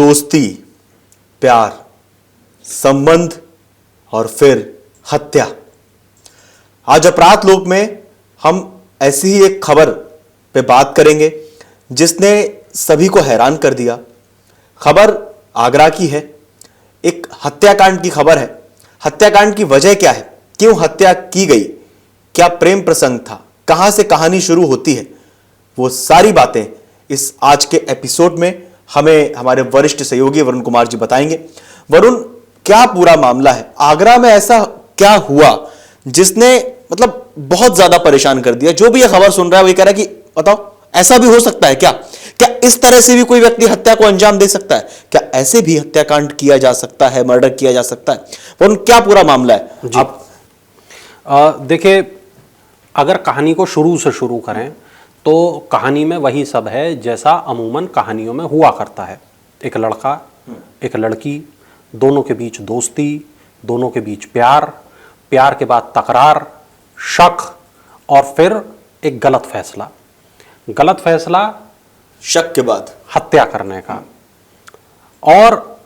दोस्ती, प्यार, संबंध और फिर हत्या। आज अपराध लोक में हम ऐसी ही एक खबर पे बात करेंगे जिसने सभी को हैरान कर दिया। खबर आगरा की है, एक हत्याकांड की खबर है। हत्याकांड की वजह क्या है, क्यों हत्या की गई, क्या प्रेम प्रसंग था, कहां से कहानी शुरू होती है, वो सारी बातें इस आज के एपिसोड में हमें हमारे वरिष्ठ सहयोगी वरुण कुमार जी बताएंगे। वरुण, क्या पूरा मामला है? आगरा में ऐसा क्या हुआ जिसने मतलब बहुत ज्यादा परेशान कर दिया? जो भी ये खबर सुन रहा है वो कह रहा है कि बताओ, ऐसा भी हो सकता है क्या? क्या इस तरह से भी कोई व्यक्ति हत्या को अंजाम दे सकता है? क्या ऐसे भी हत्याकांड किया जा सकता है, मर्डर किया जा सकता है? वरुण, क्या पूरा मामला है? आप देखिए, अगर कहानी को शुरू से शुरू करें तो कहानी में वही सब है जैसा अमूमन कहानियों में हुआ करता है। एक लड़का, एक लड़की, दोनों के बीच दोस्ती, दोनों के बीच प्यार, प्यार के बाद तकरार, शक और फिर एक गलत फैसला शक के बाद हत्या करने का। और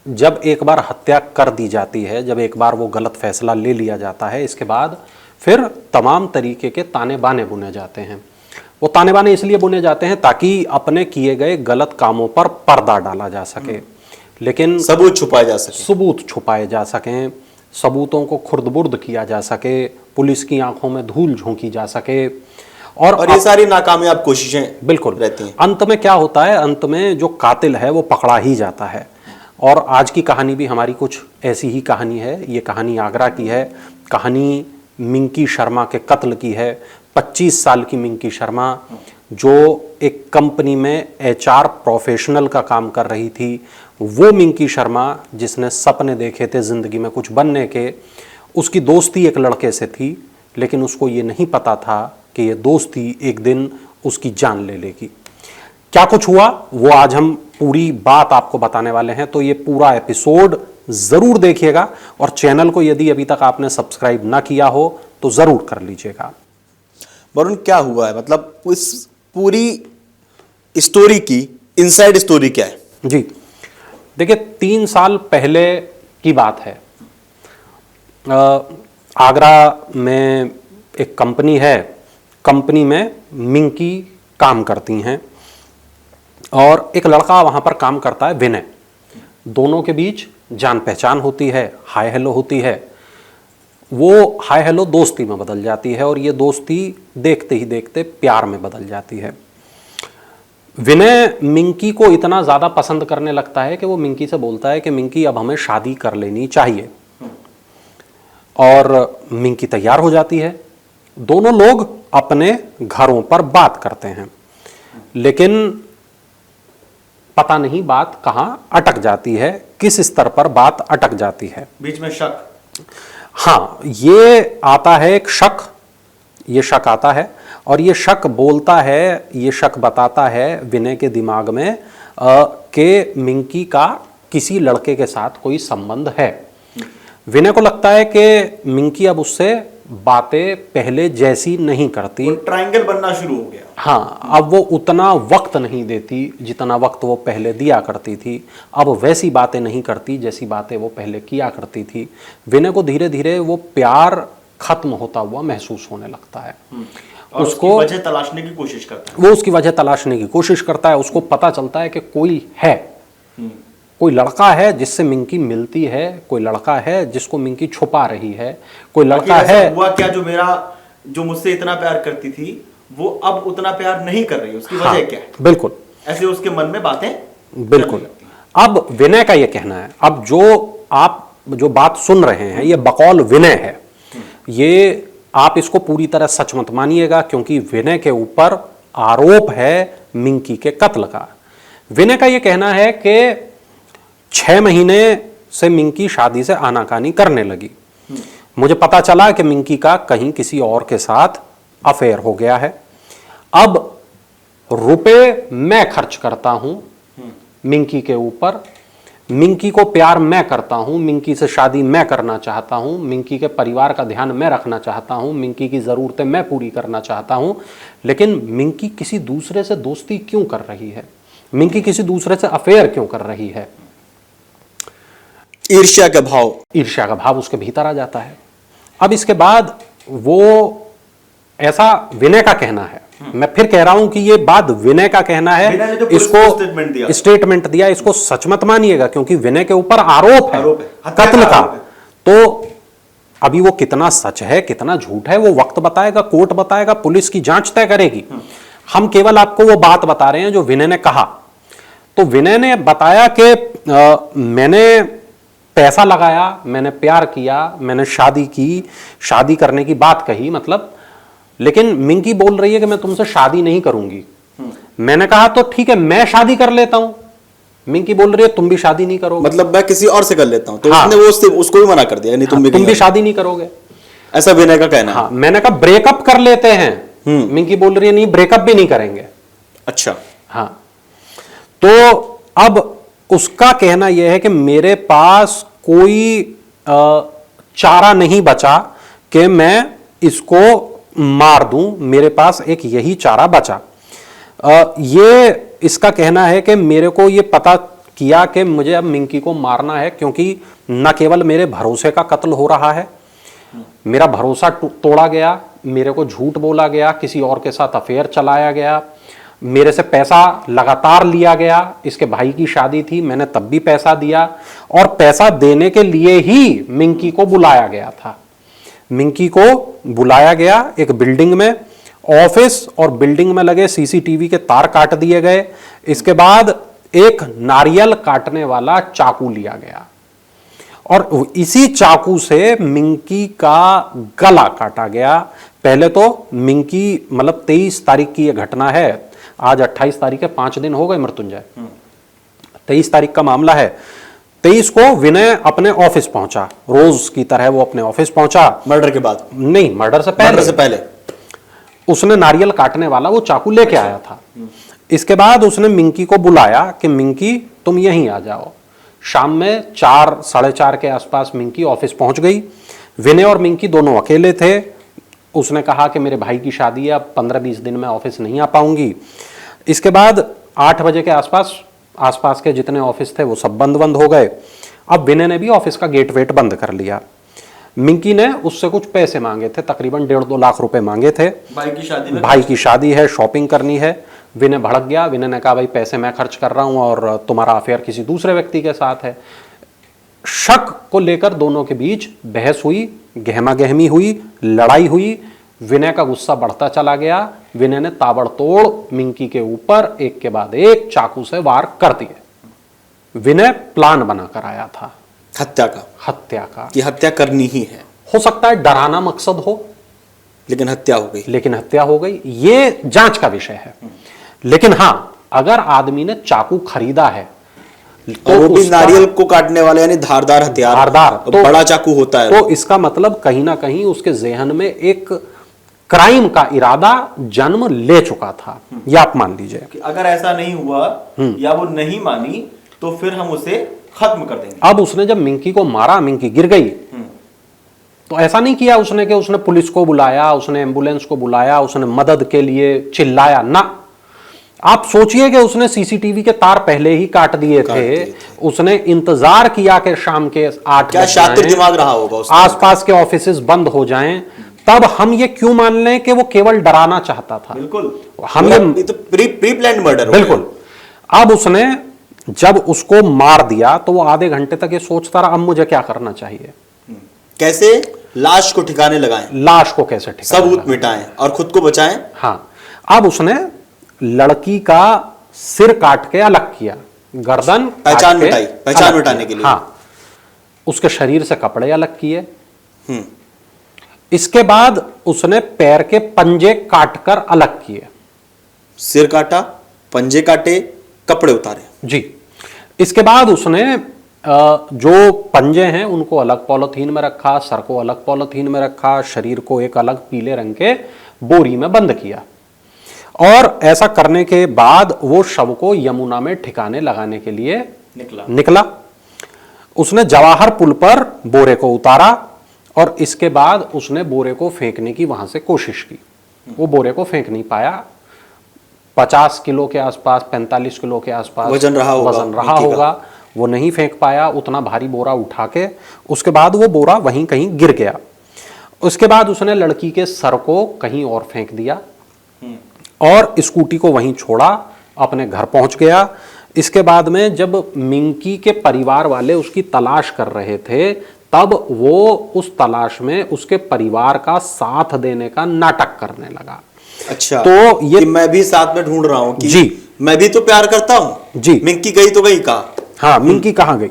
जब एक बार हत्या कर दी जाती है, जब एक बार वो गलत फैसला ले लिया जाता है, इसके बाद फिर तमाम तरीके के ताने बाने बुने जाते हैं। वो ताने बाने इसलिए बुने जाते हैं ताकि अपने किए गए गलत कामों पर पर्दा डाला जा सके, लेकिन सबूत छुपाए जा सकें, सबूतों को खुर्द-बुर्द किया जा सके, पुलिस की आंखों में धूल झोंकी जा सके, और ये सारी नाकामयाब कोशिशें बिल्कुल रहती हैं। अंत में क्या होता है, अंत में जो कातिल है वो पकड़ा ही जाता है। और आज की कहानी भी हमारी कुछ ऐसी ही कहानी है। ये कहानी आगरा की है, कहानी मिंकी शर्मा के कत्ल की है। 25 साल की मिंकी शर्मा जो एक कंपनी में HR प्रोफेशनल का काम कर रही थी, वो मिंकी शर्मा जिसने सपने देखे थे ज़िंदगी में कुछ बनने के, उसकी दोस्ती एक लड़के से थी, लेकिन उसको ये नहीं पता था कि ये दोस्ती एक दिन उसकी जान ले लेगी। क्या कुछ हुआ वो आज हम पूरी बात आपको बताने वाले हैं, तो ये पूरा एपिसोड ज़रूर देखिएगा और चैनल को यदि अभी तक आपने सब्सक्राइब ना किया हो तो ज़रूर कर लीजिएगा। वरुण, क्या हुआ है, मतलब इस पूरी स्टोरी की इनसाइड स्टोरी क्या है? जी देखिए, 3 साल पहले की बात है। आगरा में एक कंपनी है, कंपनी में मिंकी काम करती हैं और एक लड़का वहाँ पर काम करता है, विनय। दोनों के बीच जान पहचान होती है, हाय हेलो होती है। वो हाय हेलो दोस्ती में बदल जाती है और ये दोस्ती देखते ही देखते प्यार में बदल जाती है। विनय मिंकी को इतना ज़्यादा पसंद करने लगता है कि वो मिंकी से बोलता है कि मिंकी, अब हमें शादी कर लेनी चाहिए। और मिंकी तैयार हो जाती है। दोनों लोग अपने घरों पर बात करते हैं, लेकिन पता नहीं बात कहाँ अटक जाती है, किस स्तर पर बात अटक जाती है। बीच में शक, हाँ, ये आता है एक शक, ये शक आता है और ये शक बोलता है, ये शक बताता है विनय के दिमाग में कि मिंकी का किसी लड़के के साथ कोई संबंध है। विनय को लगता है कि मिंकी अब उससे बातें पहले जैसी नहीं करती, ट्रायंगल बनना शुरू हो गया। हाँ, अब वो उतना वक्त नहीं देती जितना वक्त वो पहले दिया करती थी। अब वैसी बातें नहीं करती जैसी बातें वो पहले किया करती थी। विनय को धीरे धीरे वो प्यार खत्म होता हुआ महसूस होने लगता है। और उसको वजह तलाशने की कोशिश करता है। वो उसकी वजह तलाशने की कोशिश करता है। उसको पता चलता है कि कोई है, कोई लड़का है जिससे मिंकी मिलती है, कोई लड़का है जिसको मिंकी छुपा रही है, कोई लड़का है। हुआ क्या, जो मुझसे इतना प्यार करती थी वो अब उतना प्यार नहीं कर रही, उसकी वजह क्या है? बिल्कुल ऐसे उसके मन में बातें बिल्कुल। अब विनय का ये कहना है, अब जो आप जो बात सुन रहे हैं ये बकौल विनय है। ये आप इसको पूरी तरह सच मत मानिएगा, क्योंकि विनय के ऊपर आरोप है मिंकी के कत्ल का। विनय का ये कहना है कि 6 महीने से मिंकी शादी से आनाकानी करने लगी। मुझे पता चला कि मिंकी का कहीं किसी और के साथ अफेयर हो गया है। अब रुपए मैं खर्च करता हूं मिंकी के ऊपर, मिंकी को प्यार मैं करता हूं, मिंकी से शादी मैं करना चाहता हूं, मिंकी के परिवार का ध्यान मैं रखना चाहता हूं, मिंकी की ज़रूरतें मैं पूरी करना चाहता हूं, लेकिन मिंकी किसी दूसरे से दोस्ती क्यों कर रही है? मिंकी किसी दूसरे से अफेयर क्यों कर रही है? ईर्ष्या का भाव, ईर्ष्या का भाव उसके भीतर आ जाता है। अब इसके बाद वो, ऐसा विनय का कहना है, मैं फिर कह रहा हूं कि ये बात विनय का कहना है, विनय ने जो पुलिस को स्टेटमेंट दिया, इसको सच मत मानिएगा, क्योंकि विनय के ऊपर आरोप है हत्या कत्ल का। आरोप है। तो अभी वो कितना सच है कितना झूठ है वो वक्त बताएगा, कोर्ट बताएगा, पुलिस की जांच तय करेगी। हम केवल आपको वो बात बता रहे हैं जो विनय ने कहा। तो विनय ने बताया कि मैंने पैसा लगाया, मैंने प्यार किया, मैंने शादी की, शादी करने की बात कही, मतलब, लेकिन मिंकी बोल रही है कि मैं तुमसे शादी नहीं करूंगी। मैंने कहा तो ठीक है मैं शादी कर लेता हूं। मिंकी बोल रही है तुम भी शादी नहीं करोगे, मतलब मैं किसी और से कर लेता हूं। तो हाँ। उसने उसको भी मना कर दिया, नहीं तुम तुम भी शादी नहीं करोगे, ऐसा विनय का कहना है। हाँ, मैंने कहा ब्रेकअप कर लेते हैं। मिंकी बोल रही है नहीं ब्रेकअप भी नहीं करेंगे। अच्छा, हाँ, तो अब उसका कहना यह है कि मेरे पास कोई चारा नहीं बचा कि मैं इसको मार दूं, मेरे पास एक यही चारा बचा। ये इसका कहना है कि मेरे को ये पता किया कि मुझे अब मिंकी को मारना है, क्योंकि न केवल मेरे भरोसे का कत्ल हो रहा है, मेरा भरोसा तोड़ा गया, मेरे को झूठ बोला गया, किसी और के साथ अफेयर चलाया गया, मेरे से पैसा लगातार लिया गया। इसके भाई की शादी थी, मैंने तब भी पैसा दिया, और पैसा देने के लिए ही मिंकी को बुलाया गया था। मिंकी को बुलाया गया एक बिल्डिंग में, ऑफिस और बिल्डिंग में लगे सीसीटीवी के तार काट दिए गए। इसके बाद एक नारियल काटने वाला चाकू लिया गया और इसी चाकू से मिंकी का गला काटा गया। पहले तो मिंकी, मतलब 23 तारीख की यह घटना है, आज 28 तारीख है, 5 दिन हो गए मृत्युंजय। 23 तारीख का मामला है। 23 को विनय अपने ऑफिस पहुंचा, रोज की तरह वो अपने ऑफिस पहुंचा। मर्डर के बाद नहीं, मर्डर से पहले उसने नारियल काटने वाला वो चाकू लेके आया था। इसके बाद उसने मिंकी को बुलाया कि मिंकी तुम यहीं आ जाओ। शाम में 4, साढ़े 4 के आसपास मिंकी ऑफिस पहुंच गई। विनय और मिंकी दोनों अकेले थे। उसने कहा कि मेरे भाई की शादी है, अब 15-20 दिन में ऑफिस नहीं आ पाऊंगी। इसके बाद 8 बजे के आसपास के जितने ऑफिस थे वो सब बंद हो गए। अब विनय ने भी ऑफिस का गेट वेट बंद कर लिया। मिंकी ने उससे कुछ पैसे मांगे थे, तकरीबन 1.5-2 लाख रुपए मांगे थे। भाई की शादी है, शॉपिंग करनी है। विनय भड़क गया। विनय ने कहा भाई पैसे मैं खर्च कर रहा हूं और तुम्हारा अफेयर किसी दूसरे व्यक्ति के साथ है। शक को लेकर दोनों के बीच बहस हुई, गहमा गहमी हुई, लड़ाई हुई। विनय का गुस्सा बढ़ता चला गया। विनय ने ताबड़तोड़ मिंकी के ऊपर एक के बाद एक चाकू से वार कर दिए। विनय प्लान बनाकर आया था हत्या का कि हत्या करनी ही है। हो सकता है डराना मकसद हो, लेकिन हत्या हो गई। ये जांच का विषय है। लेकिन हां, अगर आदमी ने चाकू खरीदा है तो वो भी नारियल को काटने वाले, यानी धारदार हथियार, तो बड़ा चाकू होता है, तो इसका मतलब कहीं ना कहीं उसके जहन में एक क्राइम का इरादा जन्म ले चुका था। या आप मान लीजिए कि अगर ऐसा नहीं हुआ या वो नहीं मानी तो फिर हम उसे खत्म कर देंगे। अब उसने जब मिंकी को मारा, मिंकी गिर गई, तो ऐसा नहीं किया उसने कि उसने पुलिस को बुलाया, उसने एम्बुलेंस को बुलाया, उसने मदद के लिए चिल्लाया ना। आप सोचिए कि उसने सीसीटीवी के तार पहले ही काट दिए थे। उसने इंतजार किया कि शाम के 8 क्या शातिर दिमाग रहा होगा उसका, आसपास के ऑफिसेस बंद हो जाएं, तब हम ये क्यों मान लें कि वो केवल डराना चाहता था। बिल्कुल, हम ये तो प्री प्लान्ड मर्डर। बिल्कुल। अब उसने जब उसको मार दिया तो वो आधे घंटे तक ये सोचता रहा अब मुझे क्या करना चाहिए, कैसे लाश को ठिकाने लगाएं, लाश को कैसे ठिकाने सबूत मिटाएं और खुद को बचाएं। हाँ, अब उसने लड़की का सिर काट के अलग किया, गर्दन पहचान मिटाने के लिए। हाँ, उसके शरीर से कपड़े अलग किए। इसके बाद उसने पैर के पंजे काटकर अलग किए। सिर काटा, पंजे काटे, कपड़े उतारे। जी। इसके बाद उसने जो पंजे हैं उनको अलग पॉलिथीन में रखा, सर को अलग पॉलिथीन में रखा, शरीर को एक अलग पीले रंग के बोरी में बंद किया। और ऐसा करने के बाद वो शव को यमुना में ठिकाने लगाने के लिए निकला। उसने जवाहर पुल पर बोरे को उतारा और इसके बाद उसने बोरे को फेंकने की वहां से कोशिश की। वो बोरे को फेंक नहीं पाया। 50 किलो के आसपास, 45 किलो के आसपास वजन रहा होगा। वो नहीं फेंक पाया उतना भारी बोरा उठा के। उसके बाद वो बोरा वहीं कहीं गिर गया। उसके बाद उसने लड़की के सर को कहीं और फेंक दिया और स्कूटी को वहीं छोड़ा, अपने घर पहुंच गया। इसके बाद में जब मिंकी के परिवार वाले उसकी तलाश कर रहे थे, तब वो उस तलाश में उसके परिवार का साथ देने का नाटक करने लगा। अच्छा, तो ये कि मैं भी साथ में ढूंढ रहा हूं कि जी, मैं भी तो प्यार करता हूं जी, मिंकी गई तो गई कहा। हाँ, मिंकी कहाँ गई?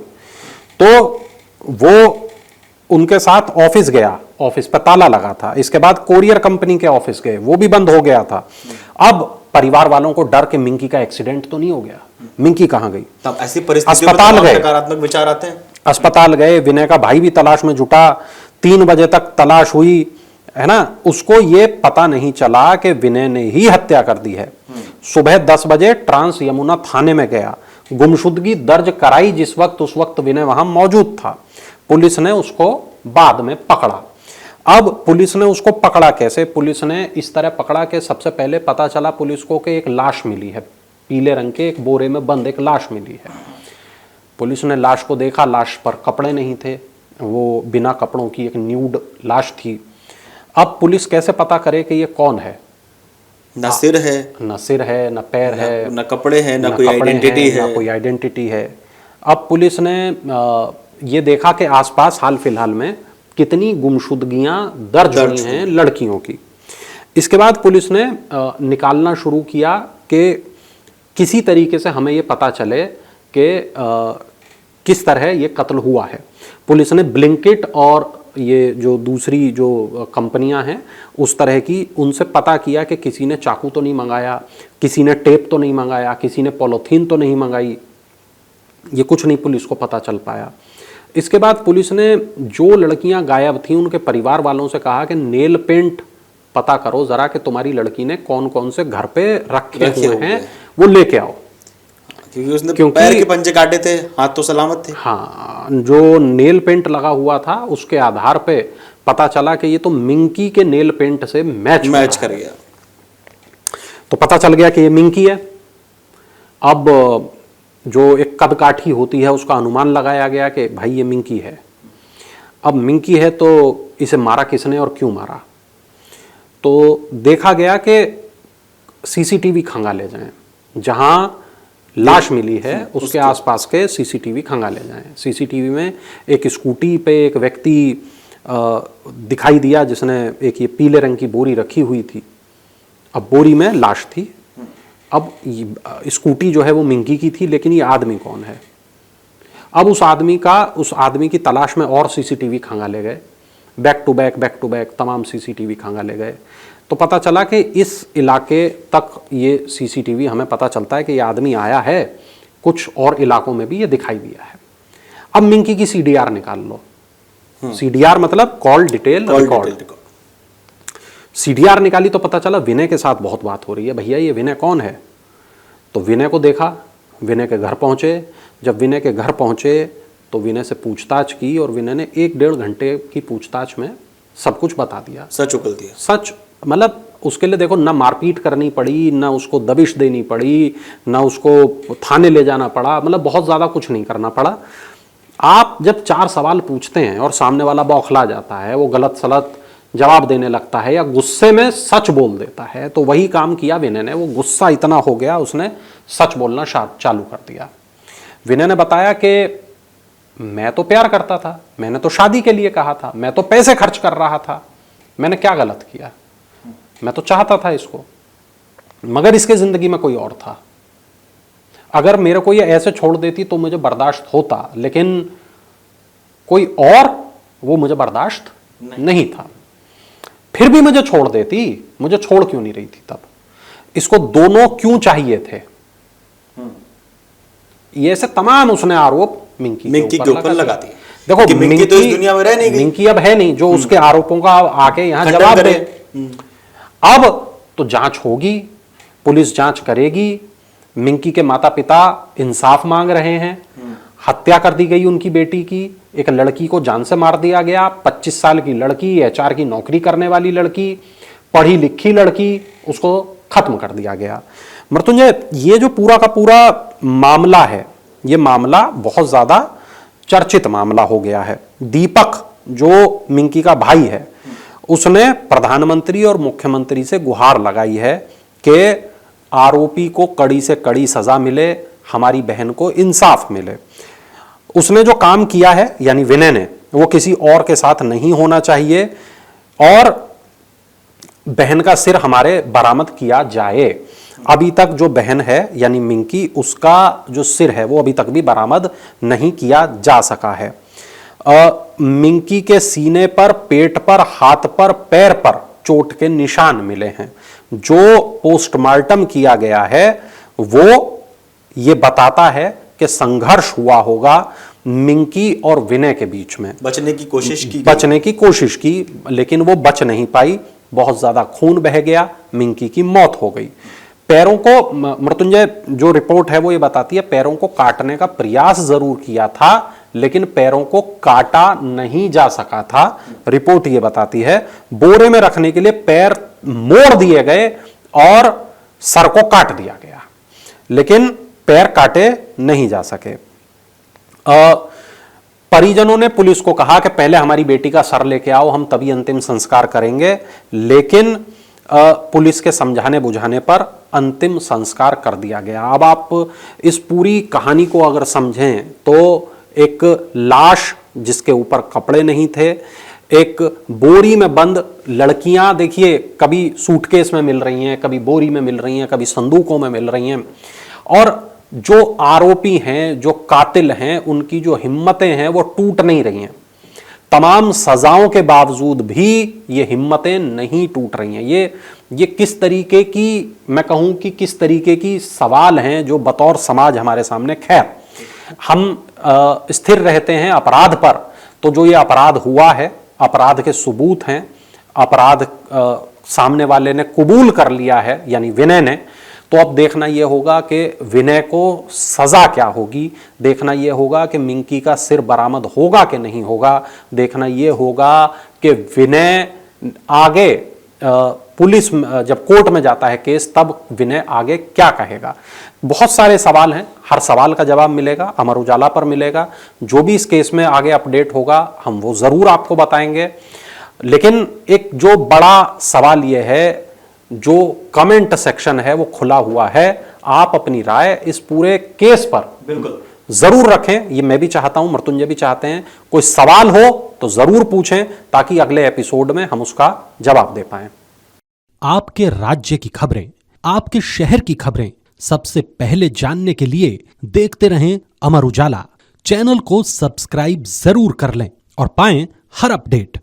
तो वो उनके साथ ऑफिस गया, ऑफिस पर ताला लगा था। इसके बाद कोरियर कंपनी के ऑफिस गए, वो भी बंद हो गया था। अब परिवार वालों को डर के मिंकी का एक्सीडेंट तो नहीं हो गया, मिंकी कहाँ गई? तब ऐसी परिस्थितियों में अस्पताल गए, नकारात्मक विचार आते हैं। अस्पताल गए, विनय का भाई भी तलाश में जुटा, 3 बजे तक तलाश हुई, है ना। उसको ये पता नहीं चला कि विनय ने ही हत्या कर दी है। सुबह 10 बजे ट्रांस यमुना थाने में गया, गुमशुदगी दर्ज कराई जिस वक्त, उस वक्त विनय वहां मौजूद था। पुलिस ने उसको बाद में पकड़ा। अब पुलिस ने उसको पकड़ा कैसे? पुलिस ने इस तरह पकड़ा कि सबसे पहले पता चला पुलिस को कि एक लाश मिली है, पीले रंग के एक बोरे में बंद एक लाश मिली है। पुलिस ने लाश को देखा, लाश पर कपड़े नहीं थे, वो बिना कपड़ों की एक न्यूड लाश थी। अब पुलिस कैसे पता करे कि ये कौन है? न सिर है, न सिर है, न पैर है, न कपड़े हैं, न कोई कपड़े आइडेंटिटी हैं, है, न कोई आइडेंटिटी है। अब पुलिस ने ये देखा कि आसपास हाल फिलहाल में कितनी गुमशुदगियां दर्ज हुई हैं लड़कियों की। इसके बाद पुलिस ने निकालना शुरू किया कि किसी तरीके से हमें ये पता चले कि किस तरह ये कत्ल हुआ है। पुलिस ने ब्लिंकिट और ये जो दूसरी जो कंपनियां हैं उस तरह की, उनसे पता किया कि किसी ने चाकू तो नहीं मंगाया, किसी ने टेप तो नहीं मंगाया, किसी ने पॉलीथीन तो नहीं मंगाई। ये कुछ नहीं पुलिस को पता चल पाया। इसके बाद पुलिस ने जो लड़कियां गायब थीं उनके परिवार वालों से कहा कि नेल पेंट पता करो जरा कि तुम्हारी लड़की ने कौन कौन से घर पे रखे हुए हैं, वो लेके आओ। क्योंकि पैर के पंजे काटे थे, हाथ तो सलामत थे। हाँ, जो नेल पेंट लगा हुआ था उसके आधार पे पता चला कि ये तो मिंकी के नेल पेंट से मैच कर गया। तो पता चल गया कि ये मिंकी है। अब जो एक कदकाठी होती है उसका अनुमान लगाया गया कि भाई ये मिंकी है। अब मिंकी है तो इसे मारा किसने और क्यों मारा? तो देखा गया कि सीसीटीवी खंगाले जाएं, जहां लाश मिली है उसके आसपास के सीसीटीवी खंगाले जाएं। सीसीटीवी में एक स्कूटी पे एक व्यक्ति दिखाई दिया जिसने एक ये पीले रंग की बोरी रखी हुई थी। अब बोरी में लाश थी। अब स्कूटी जो है वो मिंकी की थी, लेकिन ये आदमी कौन है? अब उस आदमी की तलाश में और सीसीटीवी खंगाले गए, बैक टू बैक तमाम सीसीटीवी खंगाले गए। तो पता चला कि इस इलाके तक ये सीसीटीवी हमें पता चलता है कि ये आदमी आया है, कुछ और इलाकों में भी ये दिखाई दिया है। अब मिंकी की सीडीआर निकाल लो। सीडीआर मतलब कॉल डिटेल रिकॉर्ड। सीडीआर निकाली तो पता चला विनय के साथ बहुत बात हो रही है। भैया ये विनय कौन है? तो विनय को देखा, विनय के घर पहुंचे। जब विनय के घर पहुंचे तो विनय से पूछताछ की और विनय ने 1-1.5 घंटे की पूछताछ में सब कुछ बता दिया, सच उगल दिया। सच मतलब उसके लिए देखो, ना मारपीट करनी पड़ी, ना उसको दबिश देनी पड़ी, ना उसको थाने ले जाना पड़ा, मतलब बहुत ज़्यादा कुछ नहीं करना पड़ा। आप जब 4 सवाल पूछते हैं और सामने वाला बौखला जाता है, वो गलत सलत जवाब देने लगता है या गुस्से में सच बोल देता है, तो वही काम किया विनय ने। वो गुस्सा इतना हो गया, उसने सच बोलना चालू कर दिया। विनय ने बताया कि मैं तो प्यार करता था, मैंने तो शादी के लिए कहा था, मैं तो पैसे खर्च कर रहा था, मैंने क्या गलत किया? मैं तो चाहता था इसको, मगर इसके जिंदगी में कोई और था। अगर मेरे को ये ऐसे छोड़ देती तो मुझे बर्दाश्त होता, लेकिन कोई और वो मुझे बर्दाश्त नहीं था। फिर भी मुझे छोड़ देती, मुझे छोड़ क्यों नहीं रही थी तब? इसको दोनों क्यों चाहिए थे? ये ऐसे तमाम उसने आरोप मिंकी के ऊपर लगा दिए। देखो कि मिंकी तो इस दुनिया में रह नहीं गई, मिंकी अब है नहीं जो उसके आरोपों का आके यहां जवाब दे। अब तो जांच होगी, पुलिस जांच करेगी। मिंकी के माता पिता इंसाफ मांग रहे हैं। हत्या कर दी गई उनकी बेटी की, एक लड़की को जान से मार दिया गया। 25 साल की लड़की, HR की नौकरी करने वाली लड़की, पढ़ी लिखी लड़की, उसको खत्म कर दिया गया। मृत्युंजय, ये जो पूरा का पूरा मामला है, ये मामला बहुत ज्यादा चर्चित मामला हो गया है। दीपक जो मिंकी का भाई है, उसने प्रधानमंत्री और मुख्यमंत्री से गुहार लगाई है कि आरोपी को कड़ी से कड़ी सजा मिले, हमारी बहन को इंसाफ मिले। उसने जो काम किया है, यानी विनय ने, वो किसी और के साथ नहीं होना चाहिए और बहन का सिर हमारे बरामद किया जाए। अभी तक जो बहन है यानी मिंकी, उसका जो सिर है वो अभी तक भी बरामद नहीं किया जा सका है। मिंकी के सीने पर, पेट पर, हाथ पर, पैर पर चोट के निशान मिले हैं। जो पोस्टमार्टम किया गया है वो ये बताता है कि संघर्ष हुआ होगा मिंकी और विनय के बीच में। बचने की कोशिश की, लेकिन वो बच नहीं पाई। बहुत ज्यादा खून बह गया, मिंकी की मौत हो गई। पैरों को, मृत्युंजय जो रिपोर्ट है वो ये बताती है, पैरों को काटने का प्रयास जरूर किया था लेकिन पैरों को काटा नहीं जा सका था। रिपोर्ट ये बताती है बोरे में रखने के लिए पैर मोड़ दिए गए और सर को काट दिया गया, लेकिन पैर काटे नहीं जा सके। परिजनों ने पुलिस को कहा कि पहले हमारी बेटी का सर लेके आओ, हम तभी अंतिम संस्कार करेंगे, लेकिन पुलिस के समझाने बुझाने पर अंतिम संस्कार कर दिया गया। अब आप इस पूरी कहानी को अगर समझें तो एक लाश जिसके ऊपर कपड़े नहीं थे, एक बोरी में बंद लड़कियां, देखिए कभी सूटकेस में मिल रही हैं, कभी बोरी में मिल रही हैं, कभी संदूकों में मिल रही हैं, और जो आरोपी हैं, जो कातिल हैं, उनकी जो हिम्मतें हैं वो टूट नहीं रही हैं। तमाम सजाओं के बावजूद भी ये हिम्मतें नहीं टूट रही हैं। ये किस तरीके की, मैं कहूं कि किस तरीके की सवाल हैं जो बतौर समाज हमारे सामने, खैर हम स्थिर रहते हैं अपराध पर, तो जो ये अपराध हुआ है, अपराध के सबूत हैं, अपराध सामने वाले ने कबूल कर लिया है यानी विनय ने, तो अब देखना यह होगा कि विनय को सजा क्या होगी, देखना यह होगा कि मिंकी का सिर बरामद होगा कि नहीं होगा, देखना यह होगा कि विनय आगे पुलिस जब कोर्ट में जाता है केस, तब विनय आगे क्या कहेगा। बहुत सारे सवाल हैं, हर सवाल का जवाब मिलेगा, अमर उजाला पर मिलेगा। जो भी इस केस में आगे अपडेट होगा हम वो जरूर आपको बताएंगे। लेकिन एक जो बड़ा सवाल यह है, जो कमेंट सेक्शन है वो खुला हुआ है, आप अपनी राय इस पूरे केस पर बिल्कुल जरूर रखें। ये मैं भी चाहता हूं, मृत्युंजय भी चाहते हैं। कोई सवाल हो तो जरूर पूछें ताकि अगले एपिसोड में हम उसका जवाब दे पाएं। आपके राज्य की खबरें, आपके शहर की खबरें सबसे पहले जानने के लिए देखते रहें अमर उजाला। चैनल को सब्सक्राइब जरूर कर लें और पाएं हर अपडेट।